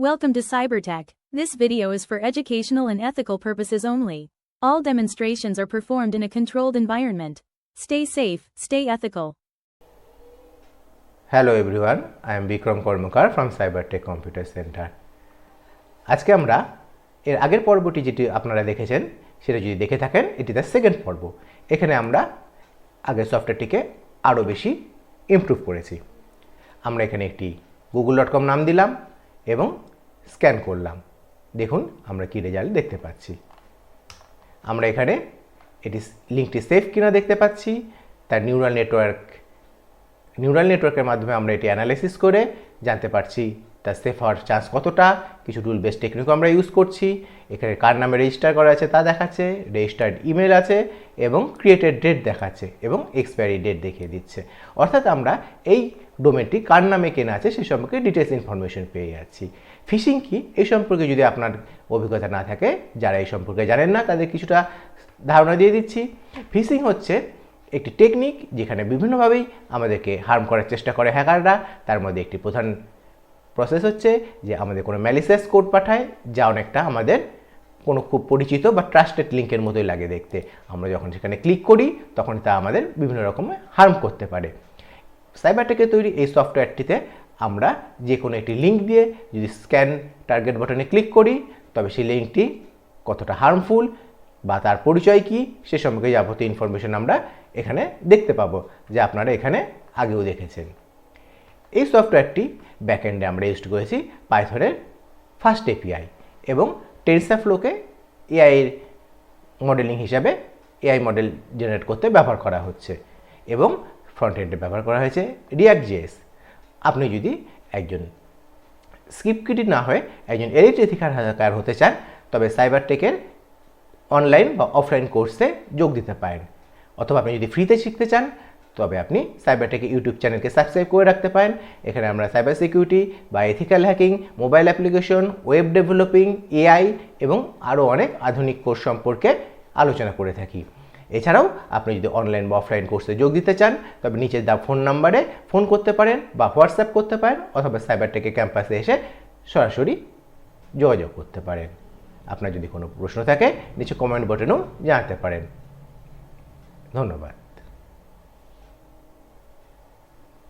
Welcome to CyberTech. This video is for educational and ethical purposes only. All demonstrations are performed in a controlled environment. Stay safe, stay ethical. Hello everyone, I am Bikram Kormakar from CyberTech Computer Center. আজকে আমরা এর আগের পর্বটি যেটি আপনারা দেখেছেন সেটা যদি দেখে থাকেন এটি দ্য সেকেন্ড পর্ব। এখানে আমরা আগের সফটওয়্যারটিকে আরও বেশি ইমপ্রুভ করেছি। আমরা এখানে একটি google.com নাম দিলাম এবং স্ক্যান করলাম। দেখুন আমরা কি রেজাল্ট দেখতে পাচ্ছি। আমরা এখানে এটি লিঙ্কটি সেফ কিনা দেখতে পাচ্ছি। তার নিউরাল নেটওয়ার্কের মাধ্যমে আমরা এটি অ্যানালাইসিস করে জানতে পারছি তার সেফ হওয়ার চান্স কতটা। কিছু রুল বেস টেকনিকও আমরা ইউজ করছি। এখানে কার নামে রেজিস্টার করা আছে তা দেখাচ্ছে, রেজিস্টার্ড ইমেল আছে এবং ক্রিয়েটেড ডেট দেখাচ্ছে এবং এক্সপায়ারি ডেট দেখিয়ে দিচ্ছে। অর্থাৎ আমরা এই ডোমেনটি কার নামে কেনা আছে সে সম্পর্কে ডিটেলস ইনফরমেশন পেয়ে যাচ্ছি। ফিশিং কি এই সম্পর্কে যদি আপনার অভিজ্ঞতা না থাকে, যারা এই সম্পর্কে জানেন না তাদের কিছুটা ধারণা দিয়ে দিচ্ছি। ফিশিং হচ্ছে একটি টেকনিক যেখানে বিভিন্নভাবেই আমাদেরকে হার্ম করার চেষ্টা করে হ্যাকাররা। তার মধ্যে একটি প্রধান প্রসেস হচ্ছে যে আমাদের কোনো ম্যালিসিয়াস কোড পাঠায়, যা অনেকটা আমাদের কোনো খুব পরিচিত বা ট্রাস্টেড লিঙ্কের মতোই লাগে দেখতে। আমরা যখন সেখানে ক্লিক করি তখন তা আমাদের বিভিন্ন রকমের হার্ম করতে পারে। সাইবারটেকের তৈরি এই সফটওয়্যারটিতে আমরা যে কোনো একটি লিঙ্ক দিয়ে যদি স্ক্যান টার্গেট বাটনে ক্লিক করি তবে সেই লিঙ্কটি কতটা হার্মফুল বা তার পরিচয় কী সে সম্পর্কে যাবতীয় ইনফরমেশন আমরা এখানে দেখতে পাবো, যা আপনারা এখানে আগেও দেখেছেন। এই সফটওয়্যারটি ব্যাকএন্ডে আমরা ইউজ করেছি পাইথনের ফাস্ট এপিআই এবং টেনসারফ্লোকে এআইয়ের মডেলিং হিসাবে এআই মডেল জেনারেট করতে ব্যবহার করা হচ্ছে এবং ফ্রন্ট এন্ডে ব্যবহার করা হয়েছে React.js। আপনি যদি একজন স্ক্রিপ্ট কিডি না হয়ে একজন এলিট এথিক্যাল হ্যাকার হতে চান তবে সাইবারটেকের অনলাইন বা অফলাইন কোর্সে যোগ দিতে পারেন, অথবা আপনি যদি ফ্রিতে শিখতে চান তবে আপনি সাইবারটেকের ইউটিউব চ্যানেলকে সাবস্ক্রাইব করে রাখতে পারেন। এখানে আমরা সাইবার সিকিউরিটি বা ethical hacking, mobile application, web developing, AI এবং আরও অনেক আধুনিক কোর্স সম্পর্কে আলোচনা করে থাকি। এছাড়াও আপনি যদি অনলাইন বা অফলাইন কোর্সে যোগ দিতে চান তবে নিচের দেওয়া ফোন নাম্বারে ফোন করতে পারেন বা হোয়াটসঅ্যাপ করতে পারেন, অথবা সাইবারটেকের ক্যাম্পাসে এসে সরাসরি যোগাযোগ করতে পারেন। আপনার যদি কোনো প্রশ্ন থাকে নিচে কমেন্ট বাটনেও জানাতে পারেন। ধন্যবাদ।